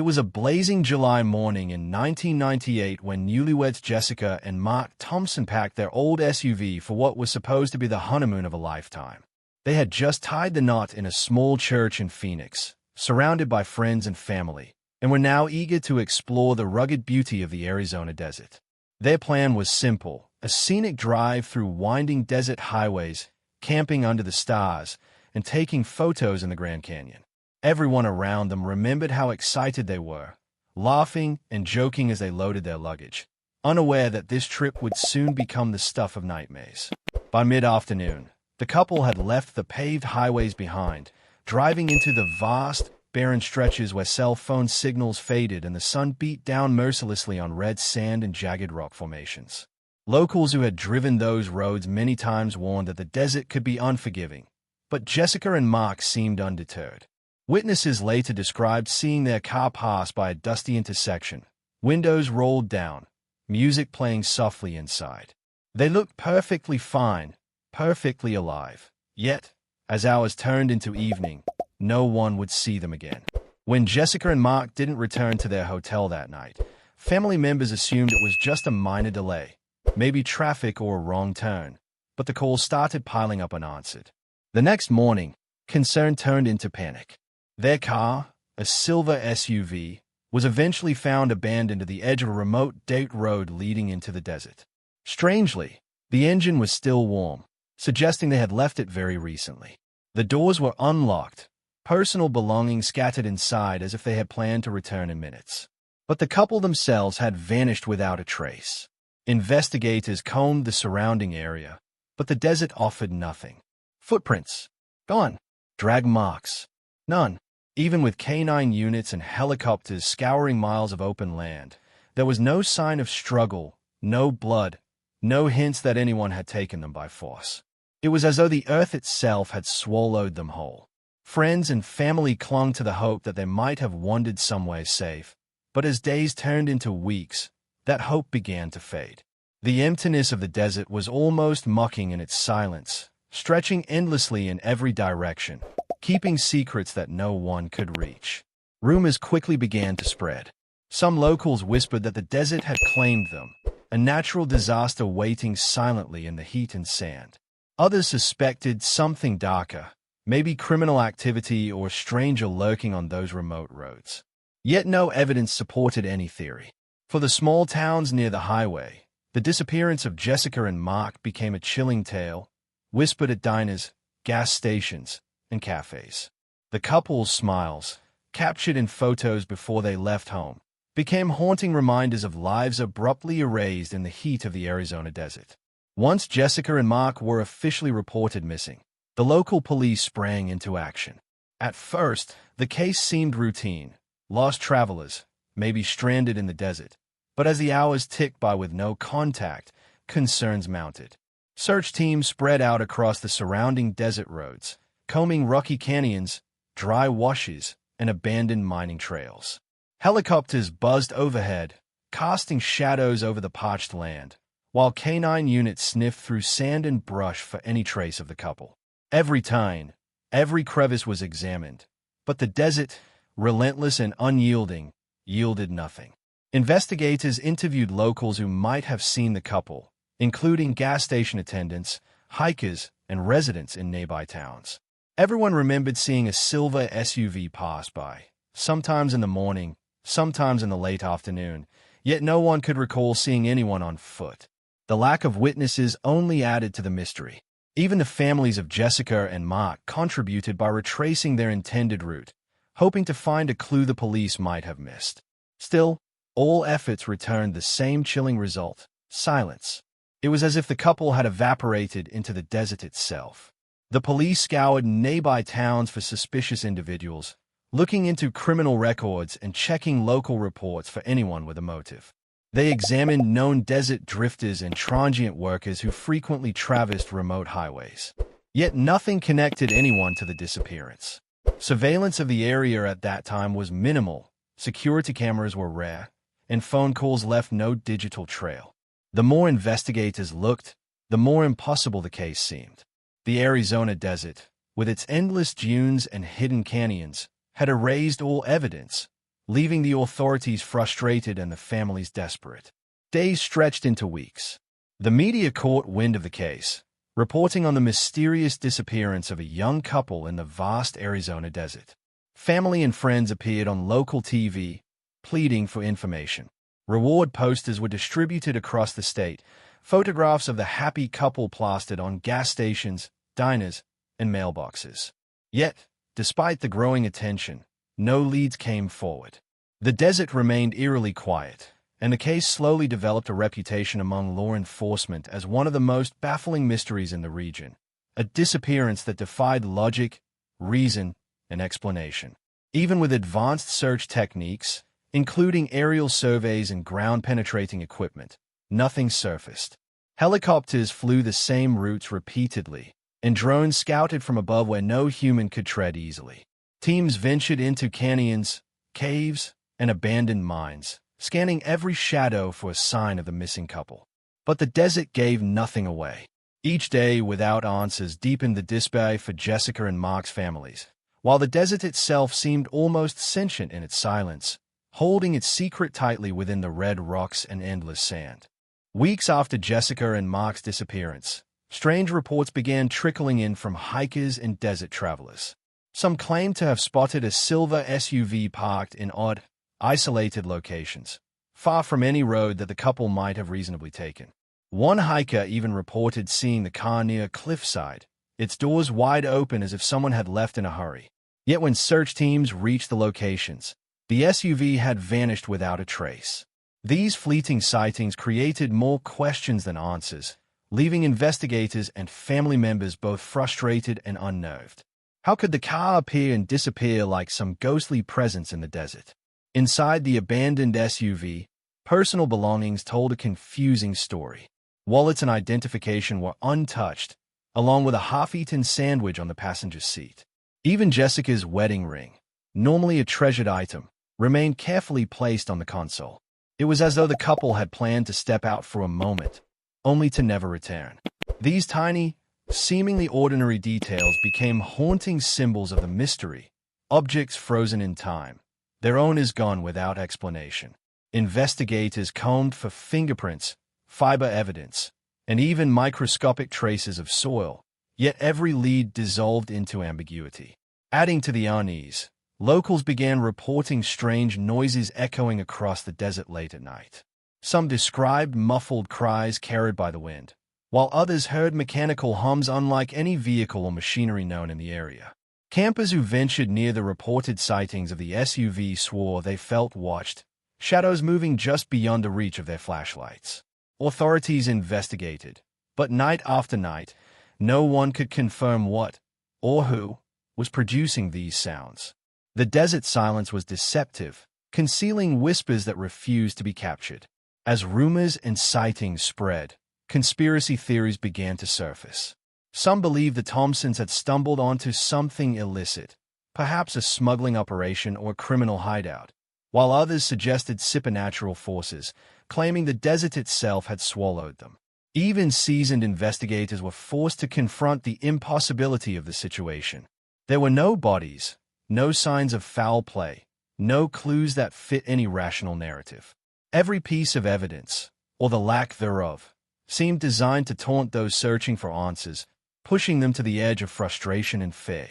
It was a blazing July morning in 1998 when newlyweds Jessica and Mark Thompson packed their old SUV for what was supposed to be the honeymoon of a lifetime. They had just tied the knot in a small church in Phoenix, surrounded by friends and family, and were now eager to explore the rugged beauty of the Arizona desert. Their plan was simple: a scenic drive through winding desert highways, camping under the stars, and taking photos in the Grand Canyon. Everyone around them remembered how excited they were, laughing and joking as they loaded their luggage, unaware that this trip would soon become the stuff of nightmares. By mid-afternoon, the couple had left the paved highways behind, driving into the vast, barren stretches where cell phone signals faded and the sun beat down mercilessly on red sand and jagged rock formations. Locals who had driven those roads many times warned that the desert could be unforgiving, but Jessica and Mark seemed undeterred. Witnesses later described seeing their car pass by a dusty intersection, windows rolled down, music playing softly inside. They looked perfectly fine, perfectly alive. Yet, as hours turned into evening, no one would see them again. When Jessica and Mark didn't return to their hotel that night, family members assumed it was just a minor delay, maybe traffic or a wrong turn, but the calls started piling up unanswered. The next morning, concern turned into panic. Their car, a silver SUV, was eventually found abandoned at the edge of a remote dirt road leading into the desert. Strangely, the engine was still warm, suggesting they had left it very recently. The doors were unlocked, personal belongings scattered inside as if they had planned to return in minutes. But the couple themselves had vanished without a trace. Investigators combed the surrounding area, but the desert offered nothing. Footprints? Gone. Drag marks? None. Even with canine units and helicopters scouring miles of open land, there was no sign of struggle, no blood, no hints that anyone had taken them by force. It was as though the earth itself had swallowed them whole. Friends and family clung to the hope that they might have wandered somewhere safe, but as days turned into weeks, that hope began to fade. The emptiness of the desert was almost mocking in its silence, stretching endlessly in every direction, keeping secrets that no one could reach. Rumors quickly began to spread. Some locals whispered that the desert had claimed them, a natural disaster waiting silently in the heat and sand. Others suspected something darker, maybe criminal activity or stranger lurking on those remote roads. Yet no evidence supported any theory. For the small towns near the highway, the disappearance of Jessica and Mark became a chilling tale, whispered at diners, gas stations, and cafes. The couple's smiles, captured in photos before they left home, became haunting reminders of lives abruptly erased in the heat of the Arizona desert. Once Jessica and Mark were officially reported missing, the local police sprang into action. At first, the case seemed routine: lost travelers, maybe stranded in the desert. But as the hours ticked by with no contact, concerns mounted. Search teams spread out across the surrounding desert roads, combing rocky canyons, dry washes, and abandoned mining trails. Helicopters buzzed overhead, casting shadows over the parched land, while canine units sniffed through sand and brush for any trace of the couple. Every turn, every crevice was examined, but the desert, relentless and unyielding, yielded nothing. Investigators interviewed locals who might have seen the couple, including gas station attendants, hikers, and residents in nearby towns. Everyone remembered seeing a silver SUV pass by, sometimes in the morning, sometimes in the late afternoon, yet no one could recall seeing anyone on foot. The lack of witnesses only added to the mystery. Even the families of Jessica and Mark contributed by retracing their intended route, hoping to find a clue the police might have missed. Still, all efforts returned the same chilling result: silence. It was as if the couple had evaporated into the desert itself. The police scoured nearby towns for suspicious individuals, looking into criminal records and checking local reports for anyone with a motive. They examined known desert drifters and transient workers who frequently traversed remote highways. Yet nothing connected anyone to the disappearance. Surveillance of the area at that time was minimal, security cameras were rare, and phone calls left no digital trail. The more investigators looked, the more impossible the case seemed. The Arizona desert, with its endless dunes and hidden canyons, had erased all evidence, leaving the authorities frustrated and the families desperate. Days stretched into weeks. The media caught wind of the case, reporting on the mysterious disappearance of a young couple in the vast Arizona desert. Family and friends appeared on local TV, pleading for information. Reward posters were distributed across the state, photographs of the happy couple plastered on gas stations, diners, and mailboxes. Yet, despite the growing attention, no leads came forward. The desert remained eerily quiet, and the case slowly developed a reputation among law enforcement as one of the most baffling mysteries in the region, a disappearance that defied logic, reason, and explanation. Even with advanced search techniques, including aerial surveys and ground-penetrating equipment, nothing surfaced. Helicopters flew the same routes repeatedly, and drones scouted from above where no human could tread easily. Teams ventured into canyons, caves, and abandoned mines, scanning every shadow for a sign of the missing couple. But the desert gave nothing away. Each day without answers deepened the despair for Jessica and Mark's families, while the desert itself seemed almost sentient in its silence, holding its secret tightly within the red rocks and endless sand. Weeks after Jessica and Mark's disappearance, strange reports began trickling in from hikers and desert travelers. Some claimed to have spotted a silver SUV parked in odd, isolated locations, far from any road that the couple might have reasonably taken. One hiker even reported seeing the car near a cliffside, its doors wide open as if someone had left in a hurry. Yet when search teams reached the locations, the SUV had vanished without a trace. These fleeting sightings created more questions than answers, leaving investigators and family members both frustrated and unnerved. How could the car appear and disappear like some ghostly presence in the desert? Inside the abandoned SUV, personal belongings told a confusing story. Wallets and identification were untouched, along with a half-eaten sandwich on the passenger seat. Even Jessica's wedding ring, normally a treasured item, remained carefully placed on the console. It was as though the couple had planned to step out for a moment, only to never return. These tiny, seemingly ordinary details became haunting symbols of the mystery, objects frozen in time, their owners gone without explanation. Investigators combed for fingerprints, fiber evidence, and even microscopic traces of soil, yet every lead dissolved into ambiguity. Adding to the unease, locals began reporting strange noises echoing across the desert late at night. Some described muffled cries carried by the wind, while others heard mechanical hums unlike any vehicle or machinery known in the area. Campers who ventured near the reported sightings of the SUV swore they felt watched, shadows moving just beyond the reach of their flashlights. Authorities investigated, but night after night, no one could confirm what, or who, was producing these sounds. The desert silence was deceptive, concealing whispers that refused to be captured. As rumors and sightings spread, conspiracy theories began to surface. Some believed the Thompsons had stumbled onto something illicit, perhaps a smuggling operation or criminal hideout, while others suggested supernatural forces, claiming the desert itself had swallowed them. Even seasoned investigators were forced to confront the impossibility of the situation. There were no bodies, no signs of foul play, no clues that fit any rational narrative. Every piece of evidence, or the lack thereof, seemed designed to taunt those searching for answers, pushing them to the edge of frustration and fear.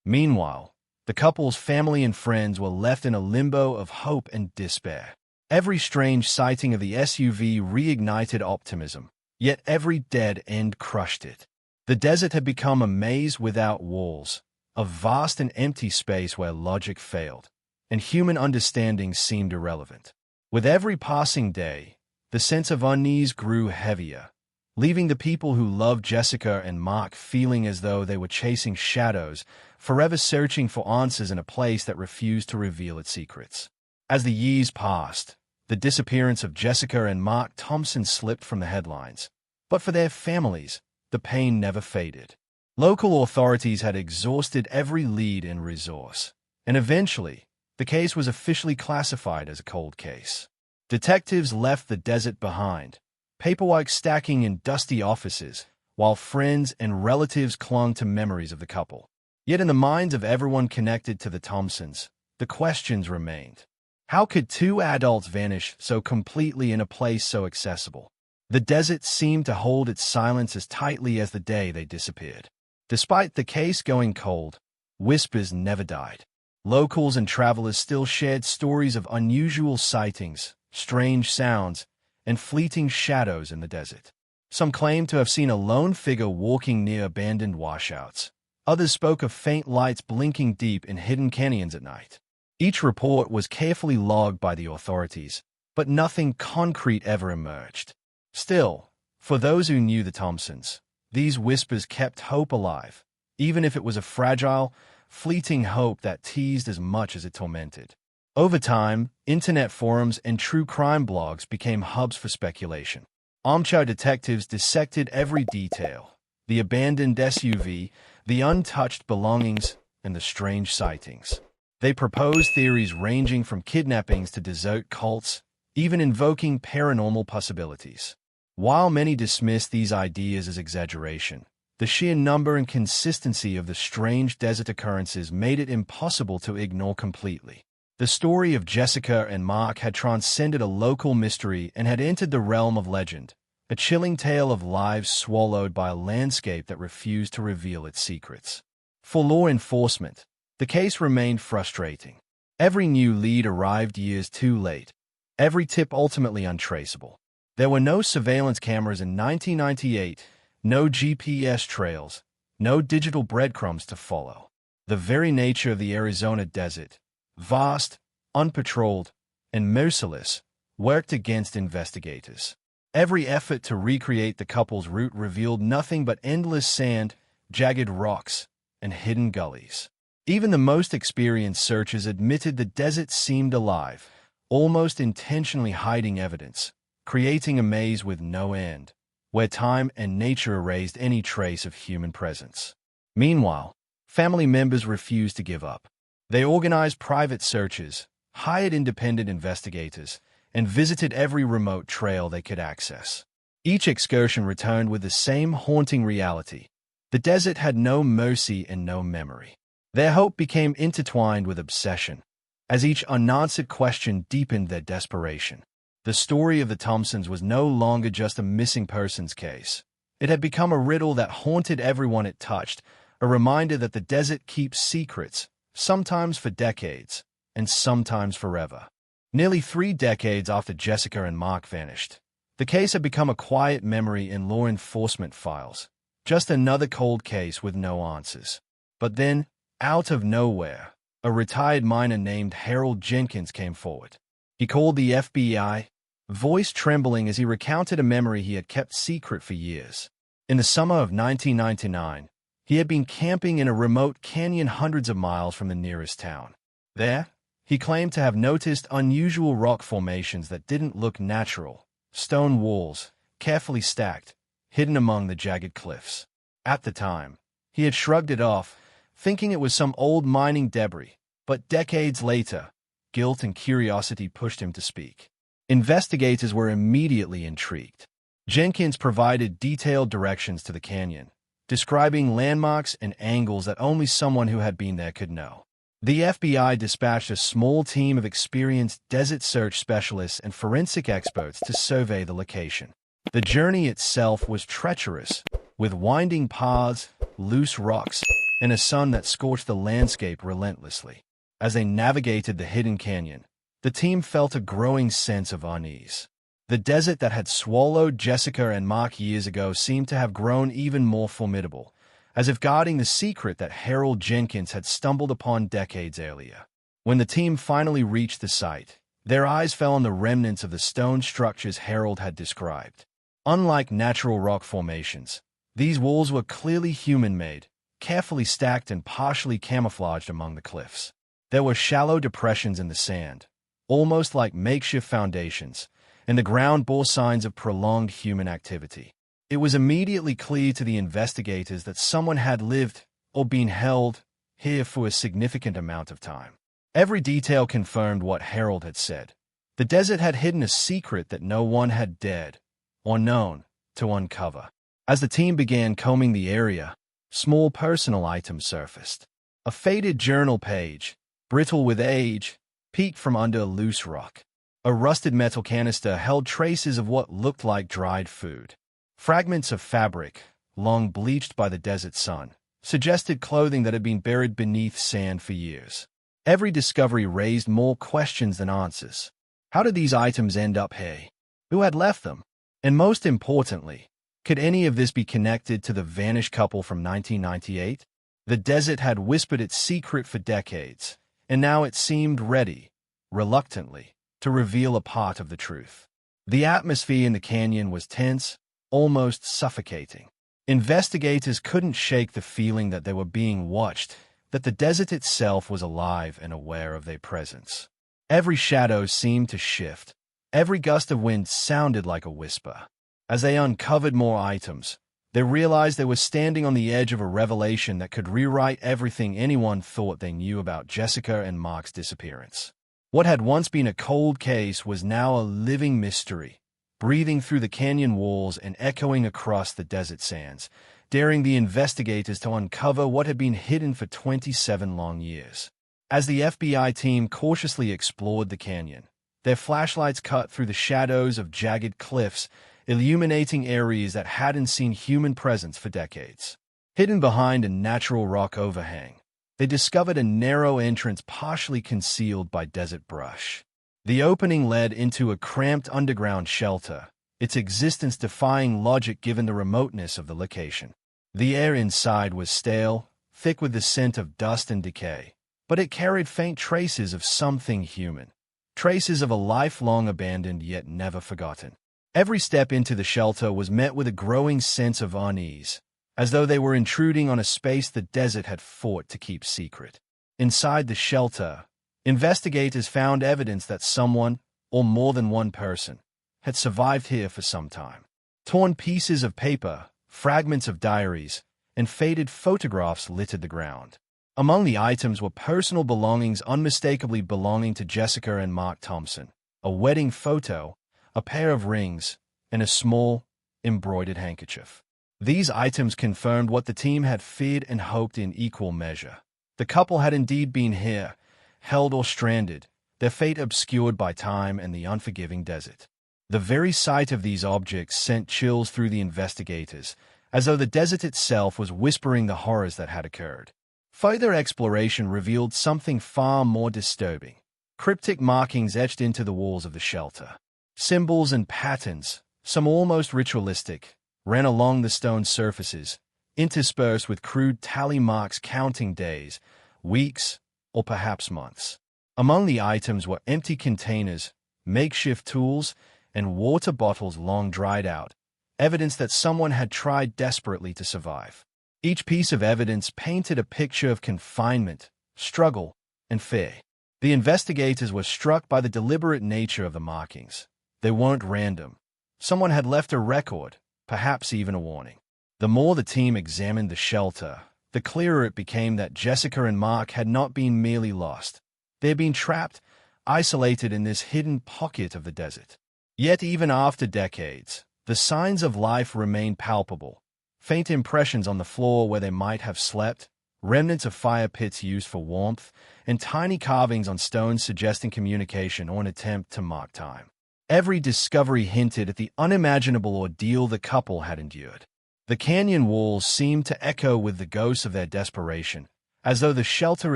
Meanwhile, the couple's family and friends were left in a limbo of hope and despair. Every strange sighting of the SUV reignited optimism, yet every dead end crushed it. The desert had become a maze without walls, a vast and empty space where logic failed, and human understanding seemed irrelevant. With every passing day, the sense of unease grew heavier, leaving the people who loved Jessica and Mark feeling as though they were chasing shadows, forever searching for answers in a place that refused to reveal its secrets. As the years passed, the disappearance of Jessica and Mark Thompson slipped from the headlines, but for their families, the pain never faded. Local authorities had exhausted every lead and resource, and eventually, the case was officially classified as a cold case. Detectives left the desert behind, paperwork stacking in dusty offices, while friends and relatives clung to memories of the couple. Yet in the minds of everyone connected to the Thompsons, the questions remained. How could two adults vanish so completely in a place so accessible? The desert seemed to hold its silence as tightly as the day they disappeared. Despite the case going cold, whispers never died. Locals and travelers still shared stories of unusual sightings, strange sounds, and fleeting shadows in the desert. Some claimed to have seen a lone figure walking near abandoned washouts. Others spoke of faint lights blinking deep in hidden canyons at night. Each report was carefully logged by the authorities, but nothing concrete ever emerged. Still, for those who knew the Thompsons, these whispers kept hope alive, even if it was a fragile, fleeting hope that teased as much as it tormented. Over time, internet forums and true crime blogs became hubs for speculation. Armchair detectives dissected every detail: the abandoned SUV, the untouched belongings, and the strange sightings. They proposed theories ranging from kidnappings to desert cults, even invoking paranormal possibilities. While many dismissed these ideas as exaggeration, the sheer number and consistency of the strange desert occurrences made it impossible to ignore completely. The story of Jessica and Mark had transcended a local mystery and had entered the realm of legend, a chilling tale of lives swallowed by a landscape that refused to reveal its secrets. For law enforcement, the case remained frustrating. Every new lead arrived years too late, every tip ultimately untraceable. There were no surveillance cameras in 1998, no GPS trails, no digital breadcrumbs to follow. The very nature of the Arizona desert, vast, unpatrolled, and merciless, worked against investigators. Every effort to recreate the couple's route revealed nothing but endless sand, jagged rocks, and hidden gullies. Even the most experienced searchers admitted the desert seemed alive, almost intentionally hiding evidence, creating a maze with no end, where time and nature erased any trace of human presence. Meanwhile, family members refused to give up. They organized private searches, hired independent investigators, and visited every remote trail they could access. Each excursion returned with the same haunting reality: the desert had no mercy and no memory. Their hope became intertwined with obsession, as each unanswered question deepened their desperation. The story of the Thompsons was no longer just a missing persons case. It had become a riddle that haunted everyone it touched, a reminder that the desert keeps secrets, sometimes for decades, and sometimes forever. Nearly 3 decades after Jessica and Mark vanished, the case had become a quiet memory in law enforcement files, just another cold case with no answers. But then, out of nowhere, a retired miner named Harold Jenkins came forward. He called the FBI, voice trembling as he recounted a memory he had kept secret for years. In the summer of 1999, he had been camping in a remote canyon hundreds of miles from the nearest town. There, he claimed to have noticed unusual rock formations that didn't look natural: stone walls, carefully stacked, hidden among the jagged cliffs. At the time, he had shrugged it off, thinking it was some old mining debris, but decades later, guilt and curiosity pushed him to speak. Investigators were immediately intrigued. Jenkins provided detailed directions to the canyon, describing landmarks and angles that only someone who had been there could know. The FBI dispatched a small team of experienced desert search specialists and forensic experts to survey the location. The journey itself was treacherous, with winding paths, loose rocks, and a sun that scorched the landscape relentlessly. As they navigated the hidden canyon, the team felt a growing sense of unease. The desert that had swallowed Jessica and Mark years ago seemed to have grown even more formidable, as if guarding the secret that Harold Jenkins had stumbled upon decades earlier. When the team finally reached the site, their eyes fell on the remnants of the stone structures Harold had described. Unlike natural rock formations, these walls were clearly human-made, carefully stacked and partially camouflaged among the cliffs. There were shallow depressions in the sand, almost like makeshift foundations, and the ground bore signs of prolonged human activity. It was immediately clear to the investigators that someone had lived or been held here for a significant amount of time. Every detail confirmed what Harold had said. The desert had hidden a secret that no one had dared, or known, to uncover. As the team began combing the area, small personal items surfaced. A faded journal page, brittle with age, peeked from under a loose rock. A rusted metal canister held traces of what looked like dried food. Fragments of fabric, long bleached by the desert sun, suggested clothing that had been buried beneath sand for years. Every discovery raised more questions than answers. How did these items end up here? Who had left them? And most importantly, could any of this be connected to the vanished couple from 1998? The desert had whispered its secret for decades, and now it seemed ready, reluctantly, to reveal a part of the truth. The atmosphere in the canyon was tense, almost suffocating. Investigators couldn't shake the feeling that they were being watched, that the desert itself was alive and aware of their presence. Every shadow seemed to shift. Every gust of wind sounded like a whisper. As they uncovered more items, they realized they were standing on the edge of a revelation that could rewrite everything anyone thought they knew about Jessica and Mark's disappearance. What had once been a cold case was now a living mystery, breathing through the canyon walls and echoing across the desert sands, daring the investigators to uncover what had been hidden for 27 long years. As the FBI team cautiously explored the canyon, their flashlights cut through the shadows of jagged cliffs, illuminating areas that hadn't seen human presence for decades. Hidden behind a natural rock overhang, they discovered a narrow entrance partially concealed by desert brush. The opening led into a cramped underground shelter, its existence defying logic given the remoteness of the location. The air inside was stale, thick with the scent of dust and decay, but it carried faint traces of something human, traces of a life long abandoned yet never forgotten. Every step into the shelter was met with a growing sense of unease, as though they were intruding on a space the desert had fought to keep secret. Inside the shelter, investigators found evidence that someone, or more than one person, had survived here for some time. Torn pieces of paper, fragments of diaries, and faded photographs littered the ground. Among the items were personal belongings unmistakably belonging to Jessica and Mark Thompson, a wedding photo, a pair of rings, and a small, embroidered handkerchief. These items confirmed what the team had feared and hoped in equal measure. The couple had indeed been here, held or stranded, their fate obscured by time and the unforgiving desert. The very sight of these objects sent chills through the investigators, as though the desert itself was whispering the horrors that had occurred. Further exploration revealed something far more disturbing. Cryptic markings etched into the walls of the shelter. Symbols and patterns, some almost ritualistic, ran along the stone surfaces, interspersed with crude tally marks counting days, weeks, or perhaps months. Among the items were empty containers, makeshift tools, and water bottles long dried out, evidence that someone had tried desperately to survive. Each piece of evidence painted a picture of confinement, struggle, and fear. The investigators were struck by the deliberate nature of the markings. They weren't random. Someone had left a record, perhaps even a warning. The more the team examined the shelter, the clearer it became that Jessica and Mark had not been merely lost. They had been trapped, isolated in this hidden pocket of the desert. Yet even after decades, the signs of life remained palpable. Faint impressions on the floor where they might have slept, remnants of fire pits used for warmth, and tiny carvings on stones suggesting communication or an attempt to mark time. Every discovery hinted at the unimaginable ordeal the couple had endured. The canyon walls seemed to echo with the ghosts of their desperation, as though the shelter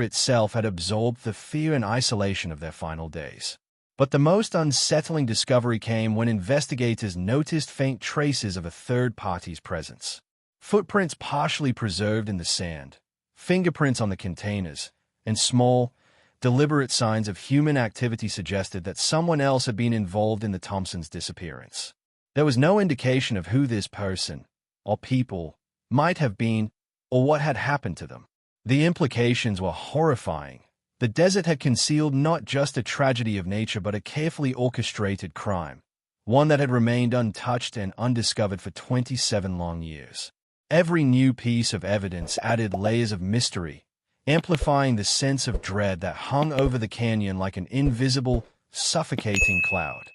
itself had absorbed the fear and isolation of their final days. But the most unsettling discovery came when investigators noticed faint traces of a third party's presence. Footprints partially preserved in the sand, fingerprints on the containers, and small, deliberate signs of human activity suggested that someone else had been involved in the Thompsons' disappearance. There was no indication of who this person, or people, might have been, or what had happened to them. The implications were horrifying. The desert had concealed not just a tragedy of nature but a carefully orchestrated crime, one that had remained untouched and undiscovered for 27 long years. Every new piece of evidence added layers of mystery, amplifying the sense of dread that hung over the canyon like an invisible, suffocating cloud.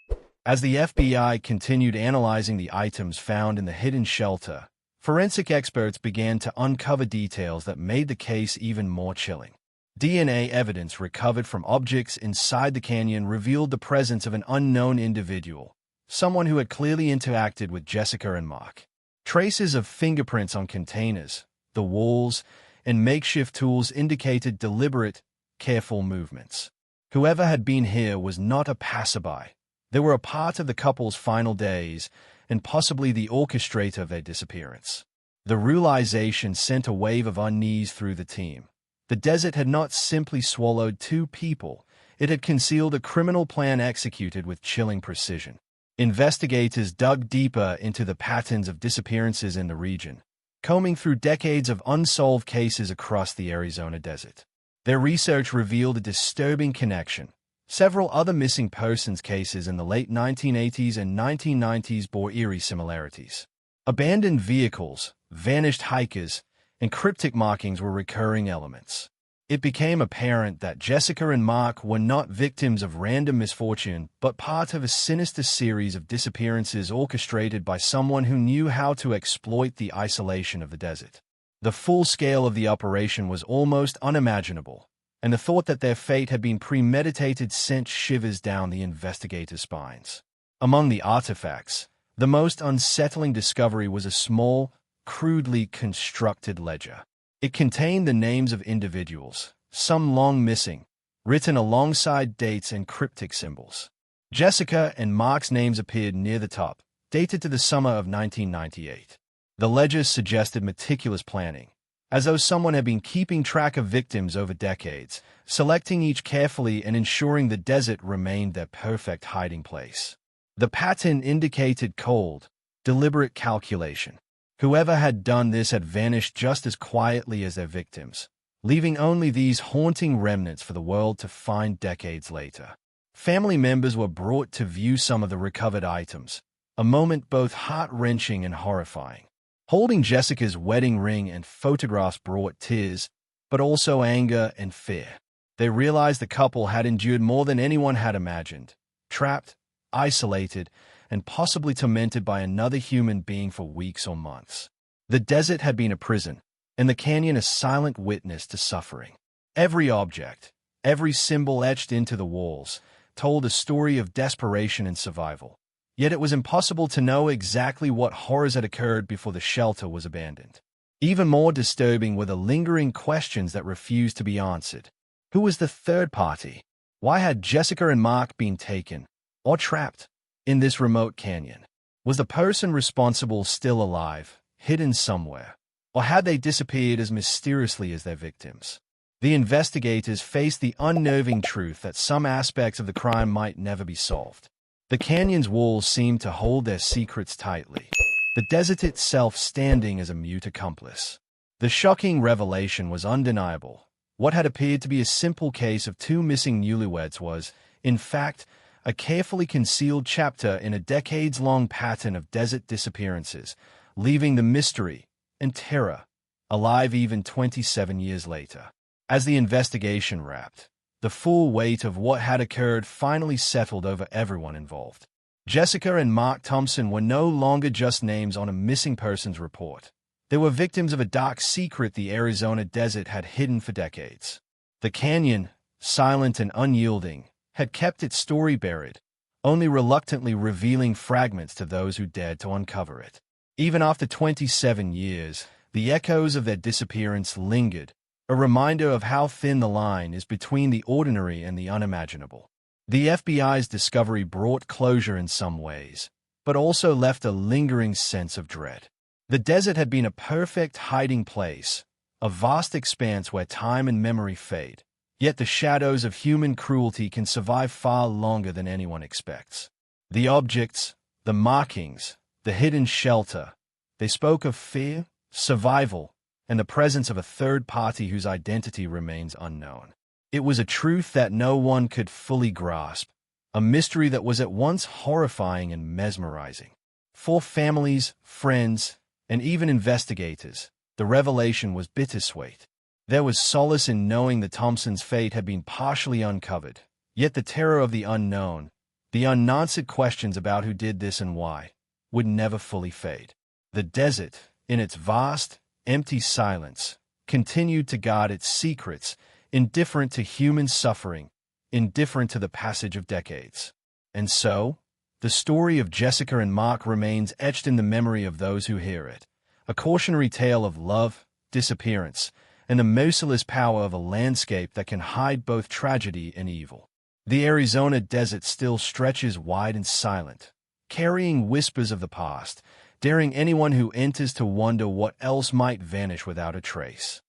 As the FBI continued analyzing the items found in the hidden shelter, forensic experts began to uncover details that made the case even more chilling. DNA evidence recovered from objects inside the canyon revealed the presence of an unknown individual, someone who had clearly interacted with Jessica and Mark. Traces of fingerprints on containers, the walls, and makeshift tools indicated deliberate, careful movements. Whoever had been here was not a passerby. They were a part of the couple's final days and possibly the orchestrator of their disappearance. The realization sent a wave of unease through the team. The desert had not simply swallowed two people, it had concealed a criminal plan executed with chilling precision. Investigators dug deeper into the patterns of disappearances in the region, combing through decades of unsolved cases across the Arizona desert. Their research revealed a disturbing connection. Several other missing persons cases in the late 1980s and 1990s bore eerie similarities. Abandoned vehicles, vanished hikers, and cryptic markings were recurring elements. It became apparent that Jessica and Mark were not victims of random misfortune, but part of a sinister series of disappearances orchestrated by someone who knew how to exploit the isolation of the desert. The full scale of the operation was almost unimaginable, and the thought that their fate had been premeditated sent shivers down the investigators' spines. Among the artifacts, the most unsettling discovery was a small, crudely constructed ledger. It contained the names of individuals, some long missing, written alongside dates and cryptic symbols. Jessica and Mark's names appeared near the top, dated to the summer of 1998. The ledger suggested meticulous planning, as though someone had been keeping track of victims over decades, selecting each carefully and ensuring the desert remained their perfect hiding place. The pattern indicated cold, deliberate calculation. Whoever had done this had vanished just as quietly as their victims, leaving only these haunting remnants for the world to find decades later. Family members were brought to view some of the recovered items, a moment both heart-wrenching and horrifying. Holding Jessica's wedding ring and photographs brought tears, but also anger and fear. They realized the couple had endured more than anyone had imagined, trapped, isolated, and possibly tormented by another human being for weeks or months. The desert had been a prison, and the canyon a silent witness to suffering. Every object, every symbol etched into the walls, told a story of desperation and survival. Yet it was impossible to know exactly what horrors had occurred before the shelter was abandoned. Even more disturbing were the lingering questions that refused to be answered. Who was the third party? Why had Jessica and Mark been taken, or trapped, in this remote canyon? Was the person responsible still alive, hidden somewhere? Or had they disappeared as mysteriously as their victims? The investigators faced the unnerving truth that some aspects of the crime might never be solved. The canyon's walls seemed to hold their secrets tightly, the desert itself standing as a mute accomplice. The shocking revelation was undeniable. What had appeared to be a simple case of two missing newlyweds was, in fact, a carefully concealed chapter in a decades-long pattern of desert disappearances, leaving the mystery and terror alive even 27 years later. As the investigation wrapped, the full weight of what had occurred finally settled over everyone involved. Jessica and Mark Thompson were no longer just names on a missing persons report. They were victims of a dark secret the Arizona desert had hidden for decades. The canyon, silent and unyielding, had kept its story buried, only reluctantly revealing fragments to those who dared to uncover it. Even after 27 years, the echoes of their disappearance lingered, a reminder of how thin the line is between the ordinary and the unimaginable. The FBI's discovery brought closure in some ways, but also left a lingering sense of dread. The desert had been a perfect hiding place, a vast expanse where time and memory fade, yet the shadows of human cruelty can survive far longer than anyone expects. The objects, the markings, the hidden shelter, they spoke of fear, survival, and the presence of a third party whose identity remains unknown. It was a truth that no one could fully grasp, a mystery that was at once horrifying and mesmerizing. For families, friends, and even investigators, the revelation was bittersweet. There was solace in knowing the Thompsons' fate had been partially uncovered, yet the terror of the unknown, the unanswered questions about who did this and why, would never fully fade. The desert, in its vast, empty silence, continued to guard its secrets, indifferent to human suffering, indifferent to the passage of decades. And so, the story of Jessica and Mark remains etched in the memory of those who hear it, a cautionary tale of love, disappearance, and the merciless power of a landscape that can hide both tragedy and evil. The Arizona desert still stretches wide and silent, carrying whispers of the past, daring anyone who enters to wonder what else might vanish without a trace.